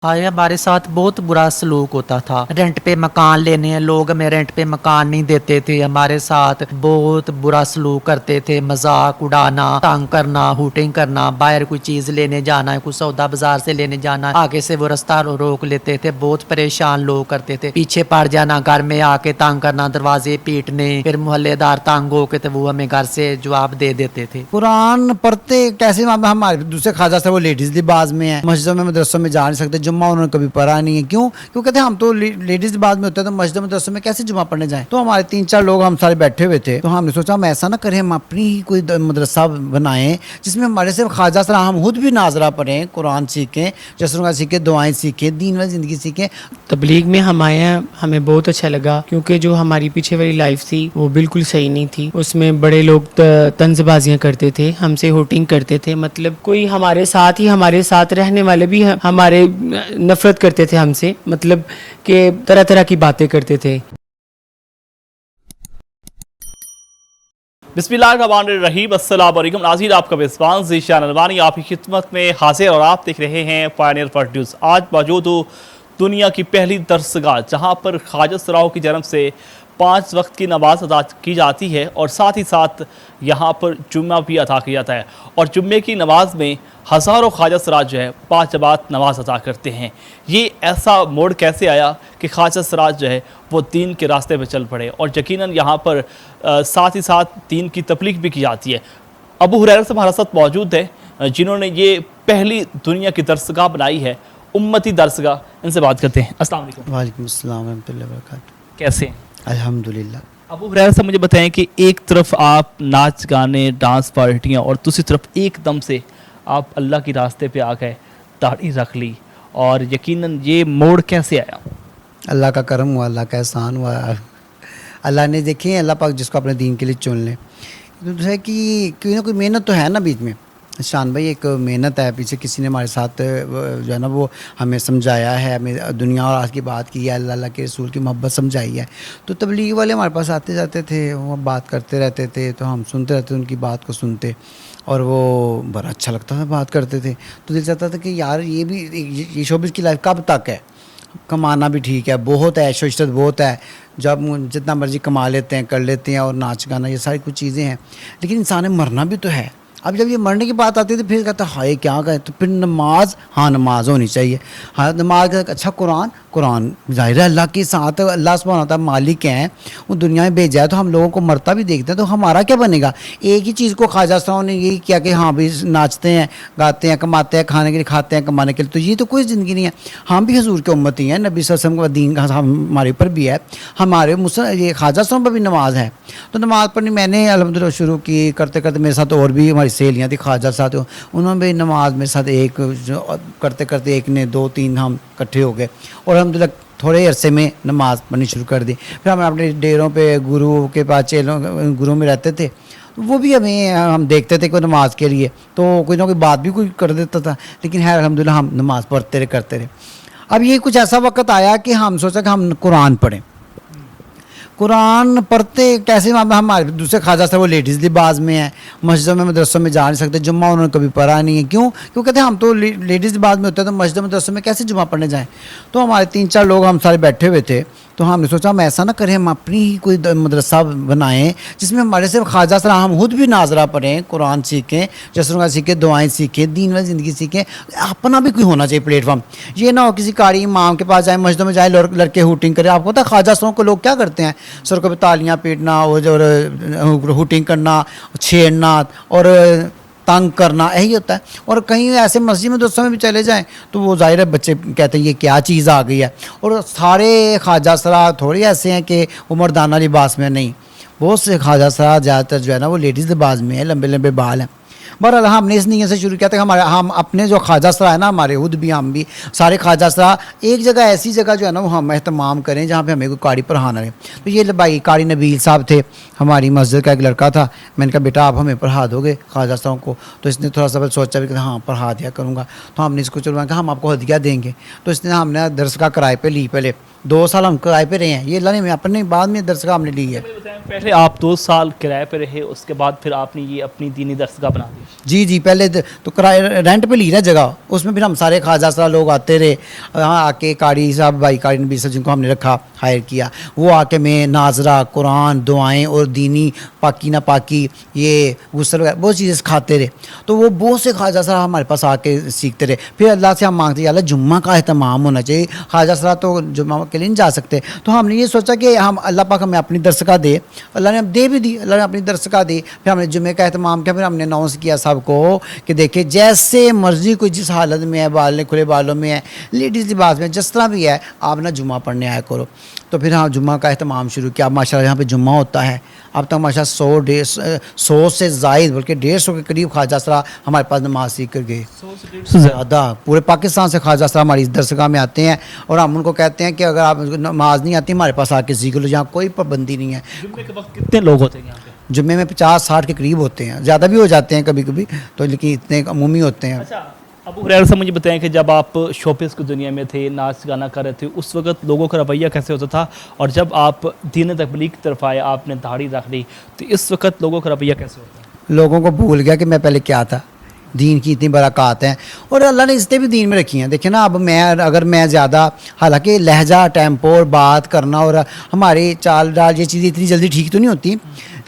हाय हमारे साथ बहुत बुरा सलूक होता था। रेंट पे मकान लेने हैं, लोग हमें रेंट पे मकान नहीं देते थे। हमारे साथ बहुत बुरा सलूक करते थे, मजाक उड़ाना, तंग करना, हुटिंग करना। बाहर कोई चीज लेने जाना है, कुछ सौदा बाजार से लेने जाना है, आगे से वो रास्ता रोक लेते थे। बहुत परेशान लोग करते थे, पीछे पड़ जाना, घर में आके तंग करना, दरवाजे पीटने। फिर मोहल्लेदार तंग होके तो वो हमें घर से जवाब दे देते थे। कुरान पढ़ते कैसे हमारे दूसरे खाजा से वो लेडीज लिबास में है, मस्जिदों में मदरसों में जा नहीं सकते, जुम्मा उन्होंने कभी पढ़ा नहीं है। क्यों? क्यों कहते हैं हम तो लेडीज लिबास में होते हैं, तो मस्जिदों मदरसों में कैसे जुम्मा पढ़ने जाएं। तो हमारे 3-4 लोग हम सारे बैठे हुए थे, तो हमने सोचा हम ऐसा ना करें, हम अपनी ही कोई मदरसा बनाएं जिसमें हमारे से खाजा सरा हम खुद भी नाजरा पढ़ें, कुरान सीखें, जसरुगा सीखें, दुआएं सीखें, दीन वाली ज़िंदगी सीखें। तबलीग में हम आए हैं, हमें बहुत अच्छा लगा क्योंकि जो हमारी पीछे वाली लाइफ थी वो बिल्कुल सही नहीं थी। उसमें बड़े लोग तंजबाजियां करते थे, हमसे होटिंग करते थे, मतलब कोई हमारे साथ ही हमारे साथ रहने वाले भी हमारे नफरत करते थे हमसे, मतलब कि तरह तरह की बातें करते थे। बिस्मिल्लाहिर्रहमानिर्रहीम, अस्सलाम वालेकुम नाज़रीन, आपका मेज़बान ज़ीशान अलवानी आपकी खिदमत में हाजिर और आप देख रहे हैं पायनियर फर्स्ट न्यूज़। आज मौजूद हूँ दुनिया की पहली दरसगाह जहाँ पर ख्वाजा सराओं की जन्म से 5 वक्त की नमाज अदा की जाती है और साथ ही साथ यहाँ पर जुम्मा भी अदा किया जाता है। और जुम्मे की नमाज में हज़ारों ख्वाजा सरा जो है 5 जमात नमाज अदा करते हैं। ये ऐसा मोड़ कैसे आया कि ख्वाजा सरा जो है वो दीन के रास्ते पर चल पड़े और यकीनन यहाँ पर साथ ही साथ दीन की तबलीग भी की जाती है। अबू हुरैरा से हमारे साथ मौजूद है जिन्होंने ये पहली दुनिया की दरसगाह बनाई है, उम्मती दरसगाह। इनसे बात करते हैं। अस्सलाम वालेकुम। वालेकुम अस्सलाम रहमतुल्लाहि व बरकातहू। कैसे हैं? अल्हम्दुलिल्लाह। अबू हुरैरा साहब, मुझे बताएं कि एक तरफ आप नाच गाने डांस पार्टियाँ और दूसरी तरफ एकदम से आप अल्लाह के रास्ते पे आ गए, दाढ़ी रख ली, और यकीनन ये मोड़ कैसे आया? अल्लाह का करम हुआ, अल्लाह का एहसान हुआ। अल्लाह ने देखे, अल्लाह पाक जिसको अपने दीन के लिए चुन ले। तो है कि कोई ना कोई मेहनत तो है ना बीच में। शान भाई, एक मेहनत है पीछे, किसी ने हमारे साथ जो है ना वो हमें समझाया है, हमें दुनिया और आज की बात की है, अल्लाह के रसूल की मोहब्बत समझाई है। तो तबलीग वाले हमारे पास आते जाते थे, वो बात करते रहते थे, तो हम सुनते रहते, उनकी बात को सुनते, और वो बड़ा अच्छा लगता था, बात करते थे। तो दिल चाहता था कि यार ये भी ये शोबिज़ की लाइफ कब तक है, कमाना भी ठीक है, बहुत है, ऐशो इशरत बहुत है, जब जितना मर्जी कमा लेते हैं, कर लेते हैं, और नाच गाना ये सारी कुछ चीज़ें हैं, लेकिन इंसान ने मरना भी तो है। अब जब ये मरने की बात आती है तो फिर कहता है हाय क्या कहें, तो फिर नमाज, हाँ नमाज होनी चाहिए, हाँ नमाज। अच्छा कुरान, कुरान ज़ाहिर है अल्लाह के साथ, अल्लाह सुब्हानहू तआला मालिक हैं, वो दुनिया में भेजा है, तो हम लोगों को मरता भी देखते हैं, तो हमारा क्या बनेगा? एक ही चीज़ को ख्वाजा सराओं ने यही किया कि हाँ भाई नाचते हैं, गाते हैं, कमाते हैं, खाने के लिए खाते हैं, कमाने के लिए, तो ये तो कोई ज़िंदगी नहीं है। हम भी हजूर के उम्मती हैं, नबी सल्लल्लाहु अलैहि वसल्लम का दीन का हमारे ऊपर भी है, हमारे ये ख्वाजा सराओं पर भी नमाज है। तो नमाज पढ़नी मैंने अल्हम्दुलिल्लाह शुरू की, करते करते मेरे साथ और भी हमारी सहेलियाँ थी ख्वाजा साथ, उन्होंने भी नमाज मेरे साथ एक करते करते एक ने 2-3 हम इकट्ठे हो गए, और अल्हम्दुलिल्लाह थोड़े अरसे में नमाज़ पढ़नी शुरू कर दी। फिर हम अपने डेरों पे गुरु के पास चेलों गुरु में रहते थे, वो भी हम देखते थे कोई नमाज के लिए, तो कोई ना कोई बात भी कोई कर देता था, लेकिन है अल्हम्दुलिल्लाह हम नमाज़ पढ़ते रहे, करते रहे। अब ये कुछ ऐसा वक्त आया कि हम सोचा कि हम कुरान पढ़ें। कुरान पढ़ते कैसे हमारे दूसरे खाजा से वो लेडीज़ लिबास में है, मस्जिदों में मदरसों में जा नहीं सकते, जुम्मा उन्होंने कभी पढ़ा नहीं है। क्यों? क्यों कहते हैं हम तो लेडीज़ लिबास में होते हैं, तो मस्जिदों मदरसों में कैसे जुम्मा पढ़ने जाएं। तो हमारे 3-4 लोग हम सारे बैठे हुए थे, तो हमने सोचा हम ऐसा ना करें, हम अपनी ही कोई मदरसा बनाएं जिसमें हमारे से ख्वाजा सरा हम खुद भी नाजरा पढ़ें, कुरान सीखें, जसरुगा सीखें, दुआएं सीखें, दीन वाली ज़िंदगी सीखें। अपना भी कोई होना चाहिए प्लेटफॉर्म। ये ना हो किसी कारी इमाम के पास जाए, मस्जिदों में जाए, लड़के हुटिंग करें। आपको पता है ख्वाजा सराओं को लोग क्या करते हैं? सर को तालियाँ पीटना, और हुटिंग करना, छेड़ना और तंग करना, यही होता है। और कहीं ऐसे मस्जिद में दोस्तों में भी चले जाएं तो वो ज़ाहिर है बच्चे कहते हैं ये क्या चीज़ आ गई है। और सारे ख्वाजा सरा थोड़ी ऐसे हैं कि वो मर्दाना लिबास में नहीं, बहुत से ख्वाजा सरा ज़्यादातर जो है ना वो लेडीज़ लिबास में है, लंबे लंबे बाल हैं। बहरहाल हमने इस नीयत से शुरू किया था कि हम अपने जो ख्वाजा सरा है ना, हमारे खुद भी, हम भी सारे ख्वाजा सरा एक जगह, ऐसी जगह जो है ना वो हम एहतमाम करें जहाँ पे हमें कोई कारी पढ़ाना रहे। तो ये भाई कारी नबील साहब थे, हमारी मस्जिद का एक लड़का था। मैंने कहा बेटा आप हमें पढ़ा दोगे ख्वाजा सराओं को? तो इसने थोड़ा सा सोचा भी कि हाँ पढ़ा दिया करूँगा। तो हमने इसको चलवा कि हम आपको हदिया देंगे। तो इसने हमने दरस का किराए पर ली, पहले 2 साल हम किराए पे रहे हैं, ये अल्लाह ने हमें अपने बाद में दरसगाह हमने ली है। पहले आप 2 साल किराए पे रहे, उसके बाद फिर आपने ये अपनी दीनी दरसगाह बना दी। जी जी, पहले तो किराए रेंट पे ली ना जगह, उसमें फिर हम सारे ख्वाजा सरा लोग आते रहे, यहाँ आके कारी साहब भाई कारी नबी साहब जिनको हमने रखा हायर किया, वो आके मैं नाजरा कुरान दुआएं और दीनी पाकी ना पाकी ये गुस्ल वगैरह बहुत चीज़ें सिखाते रहे। तो वो बहुत से ख्वाजा सरा हमारे पास आके सीखते रहे। फिर अल्लाह से हम मांगते अल्लाह जुम्मा का अहतमाम होना चाहिए, ख्वाजा सरा तो जुम्मा के लिए नहीं जा सकते। तो हमने ये सोचा कि हम अल्लाह पाक हमें अपनी दरसगाह दे, अल्लाह ने हम दे भी दी, अल्लाह ने अपनी दरसगाह दी। फिर हमने जुम्मे का अहतमाम किया, फिर हमने अनाउंस किया सबको कि देखिए जैसे मर्जी कोई जिस हालत में है, बाल खुले बालों में है, लेडीज़ लिबास में, जिस तरह भी है, आप ना जुम्मा पढ़ने आया करो। तो फिर हाँ जुम्मा का अहतमाम शुरू किया। अब माशाल्लाह यहाँ पे जुम्मा होता है, अब तक माशाल्लाह 100 से ज़ायद बल्कि 150 के करीब ख्वाजा सरा हमारे पास नमाज सीख कर गए। 100 से 150 ज़्यादा पूरे पाकिस्तान से ख्वाजा सरा हमारी इस दरसगाह में आते हैं और हम उनको कहते हैं कि अगर आप नमाज नहीं आती हमारे पास आके सीख लो, यहाँ कोई पाबंदी नहीं है। जुम्मे के वक्त कितने लोग होते हैं यहाँ पे? जुम्मे में 50-60 के करीब होते हैं, ज़्यादा भी हो जाते हैं कभी कभी, तो लेकिन इतने अमूमी होते हैं। अच्छा, अबू हुरैरा से मुझे बताएं कि जब आप शोबिज़ की दुनिया में थे, नाच गाना कर रहे थे, उस वक्त लोगों का रवैया कैसे होता था? और जब आप दीन तबलीग की तरफ आए, आपने दाढ़ी रख ली, तो इस वक्त लोगों का रवैया कैसे होता है? लोगों को भूल गया कि मैं पहले क्या था। दीन की इतनी बरक़ात हैं और अल्लाह ने इज़्ज़तें भी दीन में रखी हैं। देखिए ना, अब मैं अगर मैं ज़्यादा, हालांकि लहजा टेम्पो और बात करना और हमारी चाल डाल ये चीज़ें इतनी जल्दी ठीक तो नहीं होती।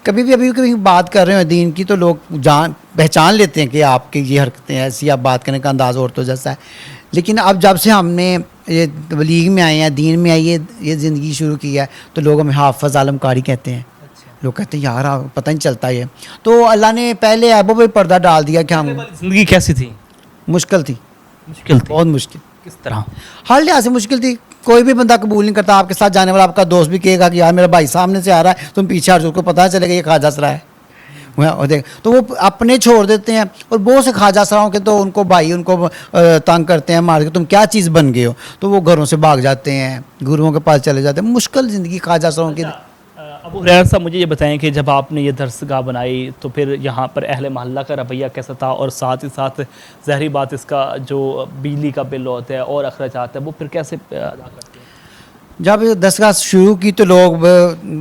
कभी भी कभी बात कर रहे हो दीन की तो लोग पहचान लेते हैं कि आपकी ये हरकतें ऐसी, आप बात करने का अंदाज़ औरतों जैसा है। लेकिन अब जब से हमने ये तबलीग में आए हैं, दीन में आए, ये ज़िंदगी शुरू की है, तो लोग हमें हाफ़िज़ आलम कारी कहते हैं। लोग कहते हैं यार पता नहीं चलता ये। तो अल्लाह ने पहले ऐबों पे पर्दा डाल दिया कि हम, ज़िंदगी कैसी थी? मुश्किल थी, मुश्किल थी। बहुत मुश्किल, किस तरह? हर लिहाज से मुश्किल थी। कोई भी बंदा कबूल नहीं करता। आपके साथ जाने वाला आपका दोस्त भी कहेगा कि यार मेरा भाई सामने से आ रहा है, तुम पीछे हट जाओ, उसको पता चलेगा ये ख्वाजा सरा है। और देख तो वो अपने छोड़ देते हैं। और बहुत से ख्वाजा सराओं के तो उनको भाई उनको तंग करते हैं, मार के तुम क्या चीज़ बन गए हो, तो वो घरों से भाग जाते हैं, गुरुओं के पास चले जाते हैं। मुश्किल ज़िंदगी ख्वाजा सराओं की। अबू हुरैरा साहब मुझे ये बताएं कि जब आपने ये दरसगाह बनाई तो फिर यहाँ पर अहले मोहल्ला का रवैया कैसा था? और साथ ही साथ ज़ाहिरी बात इसका जो बिजली का बिल होता है और अखराजात है वो फिर कैसे अदा करते हैं? जब दरसगाह शुरू की तो लोग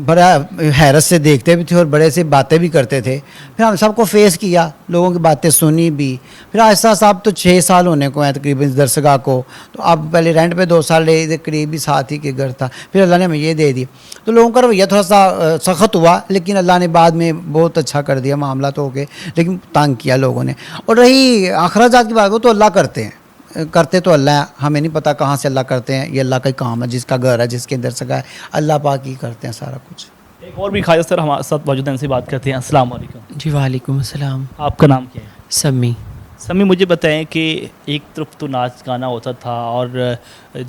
बड़ा हैरत से देखते भी थे और बड़े से बातें भी करते थे। फिर हम सबको फेस किया, लोगों की बातें सुनी भी। फिर आहिस्ता साहब तो 6 साल होने को हैं तकरीबन इस दरसगाह को। तो अब पहले रेंट पे 2 साल ले, करीबी साथ ही के घर था, फिर अल्लाह ने हमें ये दे दी। तो लोगों का रवैया थोड़ा सा सख्त हुआ, लेकिन अल्लाह ने बाद में बहुत अच्छा कर दिया, मामला तो हो गए, लेकिन तंग किया लोगों ने। और रही अखराजात की बात, वो तो अल्लाह करते तो अल्लाह है, हमें नहीं पता कहाँ से अल्लाह करते हैं। ये अल्लाह का ही काम है, जिसका घर है, जिसके दरसगाह है, अल्लाह पाक ही करते हैं सारा कुछ। एक और भी ख्वाजा सर हमारे साथ मौजूद हैं, इनसे बात करते हैं। अस्सलाम वालेकुम। जी वालेकुम अस्सलाम। आपका नाम क्या है? सम्मी। समी, मुझे बताएं कि एक तरफ तो नाच गाना होता था और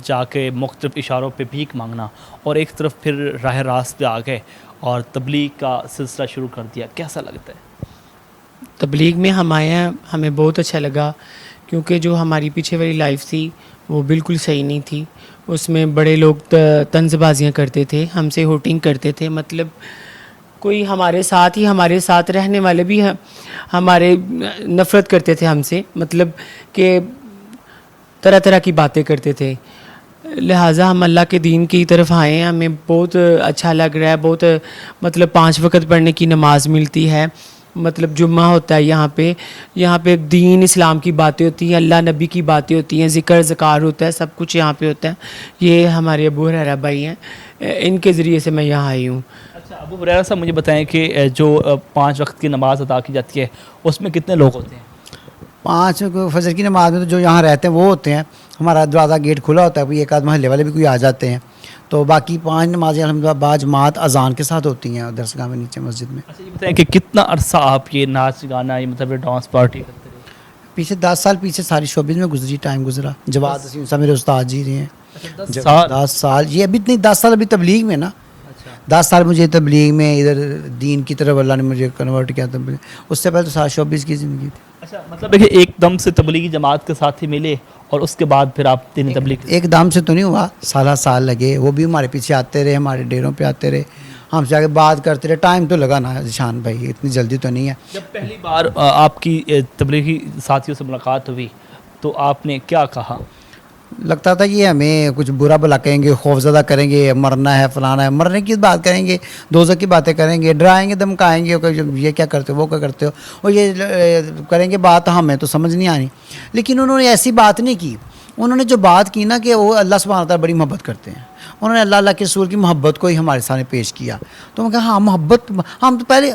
जाके मुख्तलिफ इशारों पे भीख मांगना, और एक तरफ फिर राह रास्त पे आ गए और तबलीग का सिलसिला शुरू कर दिया, कैसा लगता है? तबलीग में हम आए हैं, हमें बहुत अच्छा लगा, क्योंकि जो हमारी पीछे वाली लाइफ थी वो बिल्कुल सही नहीं थी। उसमें बड़े लोग तंज़बाजियाँ करते थे, हमसे होटिंग करते थे, मतलब कोई हमारे साथ ही, हमारे साथ रहने वाले भी हमारे नफ़रत करते थे हमसे, मतलब कि तरह तरह की बातें करते थे। लिहाजा हम अल्लाह के दीन की तरफ आए हैं, हमें बहुत अच्छा लग रहा है। बहुत मतलब 5 वक्त पढ़ने की नमाज़ मिलती है, मतलब जुम्मा होता है यहाँ पे दीन इस्लाम की बातें होती हैं, अल्लाह नबी की बातें होती हैं, ज़िक्र ज़कार होता है, सब कुछ यहाँ पे होता है। ये हमारे अबू हुरैरा भाई हैं, इनके ज़रिए से मैं यहाँ आई हूँ। अच्छा, अबू हुरैरा साहब मुझे बताएं कि जो 5 वक्त की नमाज़ अदा की जाती है उसमें कितने लोग होते हैं? 5 फजर की नमाज में तो जो यहाँ रहते हैं वो होते हैं, हमारा दरवाज़ा गेट खुला होता है, कोई एक आध महल्ले वाले भी कोई आ जाते हैं। तो बाकी 5 नमाज़ें अल्हम्दुलिल्लाह बाजमात अजान के साथ होती हैं दरसगाह में नीचे मस्जिद में। अच्छा, ये बताएं कि कितना अरसा आप ये नाच गाना, ये मतलब डांस पार्टी करते रहे? पीछे 10 साल पीछे सारी शोबिज़ में गुजरी, टाइम गुजरा। जवाद वसीम साहब मेरे उस्ताद जी रहे हैं। 10 साल, ये अभी नहीं 10 साल अभी तबलीग में ना। 10 साल मुझे तबलीग में इधर दीन की तरफ अल्लाह ने मुझे कन्वर्ट किया। तब उससे पहले तो सारा शोबिज़ की ज़िंदगी थी। अच्छा, मतलब देखिए एकदम से तबलीगी जमात के साथ ही मिले और उसके बाद फिर आप दीनी तबलीग? एकदम से तो नहीं हुआ, साल लगे। वो भी हमारे पीछे आते रहे, हमारे डेरों पे आते रहे, हमसे आगे बात करते रहे। टाइम तो लगा ना जिशान भाई, इतनी जल्दी तो नहीं है। जब पहली बार आपकी तबलीगी साथियों से मुलाकात हुई तो आपने क्या कहा? लगता था कि हमें कुछ बुरा भला कहेंगे, खौफजदा करेंगे, मरना है फलाना है, मरने की बात करेंगे, दोज़ख की बातें करेंगे, डराएंगे धमकाएंगे कि ये क्या करते हो वो क्या करते हो, और ये करेंगे बात हमें तो समझ नहीं आनी। लेकिन उन्होंने ऐसी बात नहीं की। उन्होंने जो बात की ना कि वो अल्लाह सुब्हानहू व तआला बड़ी मोहब्बत करते हैं, उन्होंने अल्लाह के रसूल की मोहब्बत को ही हमारे सामने पेश किया। तो मैं कहा हाँ मोहब्बत, हम तो पहले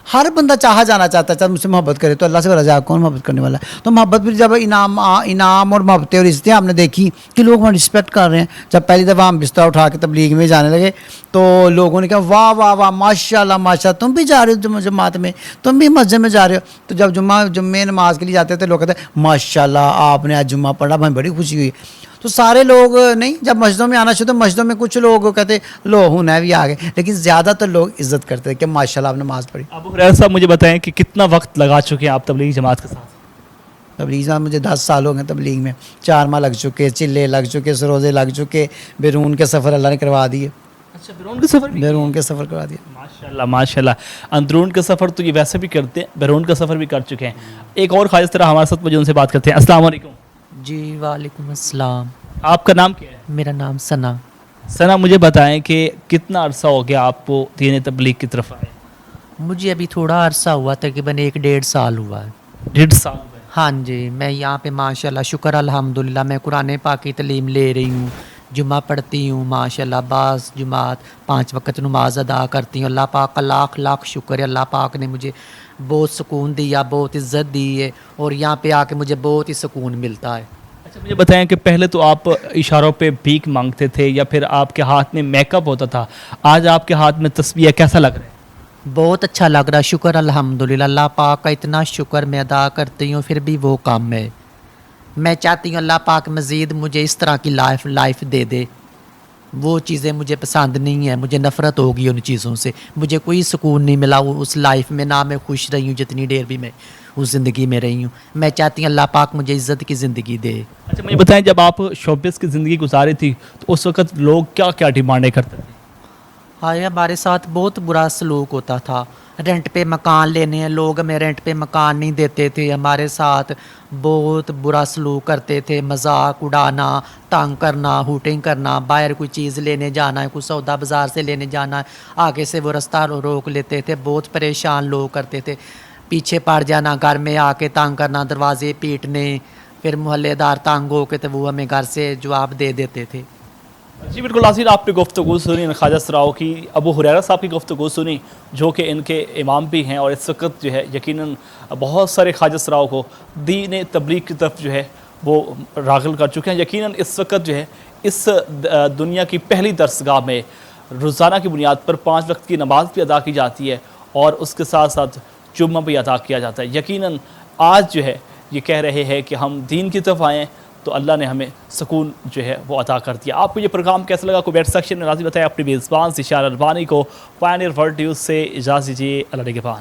हर बंदा चाहा जाना चाहता है, चाहे मुझसे मोहब्बत करे, तो अल्लाह से रजा कौन मोहब्बत करने वाला है। तो मोहब्बत भी जब इनाम और मोहब्बतें और इज़्ज़तें हमने देखी कि लोग हमारी रिस्पेक्ट कर रहे हैं। जब पहली दफ़ा हम बिस्तर उठा के तबलीग में जाने लगे तो लोगों ने कहा वाह वाह वाह माशाल्लाह माशाल्लाह, तुम भी जा रहे हो जमात में, तुम भी मस्जिद में जा रहे हो। तो जब जुम्मे नमाज के लिए जाते थे लोग कहते माशाल्लाह आपने आज जुम्मा पढ़ा, हमें बड़ी खुशी हुई। तो सारे लोग नहीं, जब मस्जिदों में आना शुरू, तो मस्जिदों में कुछ लोग कहते लो हुनर भी आ गए, लेकिन ज़्यादातर लोग इज़्ज़त करते थे कि माशाल्लाह आपने नमाज़ पढ़ी। अबू हुरैरा साहब मुझे बताएं कि कितना वक्त लगा चुके हैं आप तबलीग जमात के साथ? तबलीग में मुझे 10 साल हो गए तबलीग में, 4 माह लग चुके, चिल्ले लग चुके, सरोज़े लग चुके, बैरून के सफ़र अल्लाह ने करवा दिए, अच्छा, बैरून के सफ़र भी? बैरून के सफ़र करवा दिए। माशाल्लाह माशाल्लाह। अंदरून का सफ़र तो ये वैसे भी करते हैं, बैरून का सफ़र भी कर चुके हैं। एक और ख्वाहिश तरह हमारे साथ मौजूद, उनसे बात करते हैं। अस्सलाम वालेकुम। जी वालेकुम अस्सलाम। आपका नाम क्या है? मेरा नाम सना। सना, मुझे बताएं कि कितना अरसा हो गया आपको दीन तबलीग की तरफ आए? मुझे अभी थोड़ा अरसा हुआ, तकरीबन 1-1.5 साल हुआ है। 1.5 साल हुए। हाँ जी, मैं यहाँ पे माशाल्लाह शुक्र अल्हम्दुलिल्लाह मैं कुरान पाक की तालीम ले रही हूँ, जुम्मा पढ़ती हूँ माशाल्लाह, बास जुमात 5 वक्त नमाज अदा करती हूँ। अल्लाह पाक का लाख लाख शुक्र है, अल्लाह पाक ने मुझे बहुत सुकून दिया, बहुत इज़्ज़त दी है, और यहाँ पे आके मुझे बहुत ही सुकून मिलता है। अच्छा, मुझे बताएं कि पहले तो आप इशारों पे भीख मांगते थे या फिर आपके हाथ में मेकअप होता था, आज आपके हाथ में तस्बीह, कैसा लग रहा है? बहुत अच्छा लग रहा है, शुक्र अल्हम्दुलिल्लाह, अल्लाह पाक का इतना शुक्र मैं अदा करती हूँ, फिर भी वो कम है। मैं चाहती हूँ अल्लाह पाक मज़ीद मुझे इस तरह की लाइफ दे दे। वो चीज़ें मुझे पसंद नहीं है, मुझे नफ़रत होगी उन चीज़ों से, मुझे कोई सुकून नहीं मिला उस लाइफ में, ना मैं खुश रही हूँ जितनी देर भी मैं उस ज़िंदगी में रही हूँ। मैं चाहती हूँ अल्लाह पाक मुझे इज़्ज़त की ज़िंदगी दे। अच्छा, मुझे बताएं जब आप शोबिस की ज़िंदगी गुजारी थी तो उस वक़्त लोग क्या क्या डिमांडें करते थे? हाँ, हमारे साथ बहुत बुरा सलूक होता था। रेंट पे मकान लेने हैं लोग, हमें रेंट पे मकान नहीं देते थे, हमारे साथ बहुत बुरा सलूक करते थे, मजाक उड़ाना, तंग करना, हुटिंग करना, बाहर कोई चीज़ लेने जाना है, कुछ सौदा बाज़ार से लेने जाना है, आगे से वो रास्ता रोक लेते थे, बहुत परेशान लोग करते थे। पीछे पड़ जाना, घर में आके तंग करना, दरवाजे पीटने, फिर मोहल्लेदार तंग हो के तो वो हमें घर से जवाब दे देते थे। जी बिल्कुल नाज़रीन, आपने गुफ्तगू सुनी ख्वाजा सराओं की, अबू हुरैरा साहब की गुफ्तगू सुनी जो कि इनके इमाम भी हैं, और इस वक्त जो है यकीनन बहुत सारे ख्वाजा सराओं को दीन तबलीग की तरफ जो है वो राग़िब कर चुके हैं। यकीनन इस वक्त जो है इस दुनिया की पहली दरसगाह में रोज़ाना की बुनियाद पर 5 वक्त की नमाज भी अदा की जाती है और उसके साथ साथ जुम्मा भी अदा किया जाता है। यकीनन आज जो है ये कह रहे हैं कि हम दीन की तरफ आएँ तो अल्लाह ने हमें सुकून जो है वो अता कर दिया। आपको ये प्रोग्राम कैसा लगा कमेंट सेक्शन में राज़ी बताएं। अपनी मेज़बान ज़िशान अल्बानी को पायनियर वर्ल्ड न्यूज़ से इजाज़त दीजिए। अल्लाह निगहबान।